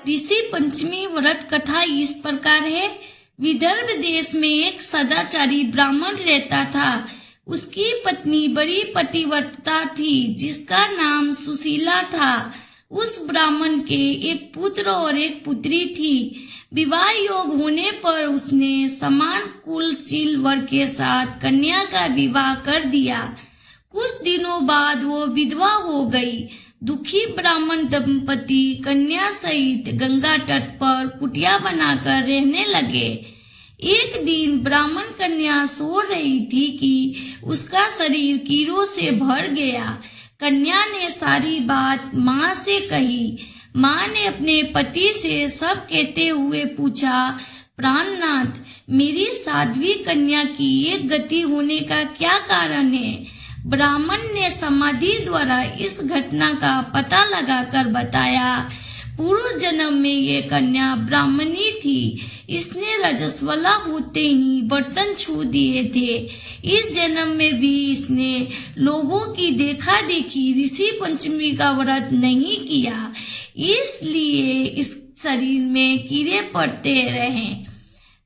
ऋषि पंचमी व्रत कथा इस प्रकार है। विदर्भ देश में एक सदाचारी ब्राह्मण रहता था। उसकी पत्नी बड़ी पतिव्रता थी, जिसका नाम सुशीला था। उस ब्राह्मण के एक पुत्र और एक पुत्री थी। विवाह योग होने पर उसने समान कुलशील वर के साथ कन्या का विवाह कर दिया। कुछ दिनों बाद वो विधवा हो गई। दुखी ब्राह्मण दंपति कन्या सहित गंगा तट पर कुटिया बनाकर रहने लगे। एक दिन ब्राह्मण कन्या सो रही थी कि उसका शरीर कीड़ों से भर गया। कन्या ने सारी बात माँ से कही। माँ ने अपने पति से सब कहते हुए पूछा, प्राणनाथ, मेरी साध्वी कन्या की ये गति होने का क्या कारण है? ब्राह्मण ने समाधि द्वारा इस घटना का पता लगाकर बताया, पूर्व जन्म में ये कन्या ब्राह्मणी थी। इसने रजस्वला होते ही बर्तन छू दिए थे। इस जन्म में भी इसने लोगों की देखा देखी ऋषि पंचमी का व्रत नहीं किया, इसलिए इस शरीर में कीड़े पड़ते रहे।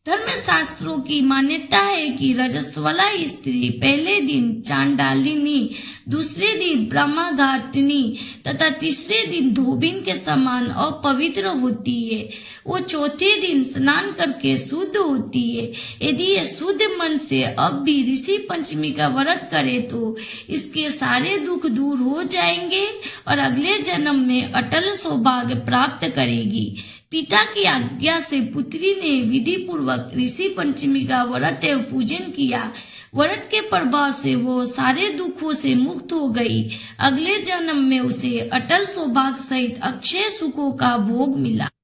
धर्मशास्त्रों की मान्यता है कि रजस्वला स्त्री पहले दिन चांडालिनी, दूसरे दिन ब्रह्मघातिनी तथा तीसरे दिन धोबिन के समान अपवित्र होती है। वो चौथे दिन स्नान करके शुद्ध होती है। यदि ये शुद्ध मन से अब भी ऋषि पंचमी का व्रत करे तो इसके सारे दुख दूर हो जाएंगे और अगले जन्म में अटल सौभाग्य प्राप्त करेगी। पिता की आज्ञा से पुत्री ने विधि पूर्वक ऋषि पंचमी का व्रत एवं पूजन किया। व्रत के प्रभाव से वो सारे दुखों से मुक्त हो गई। अगले जन्म में उसे अटल सौभाग्य सहित अक्षय सुखों का भोग मिला।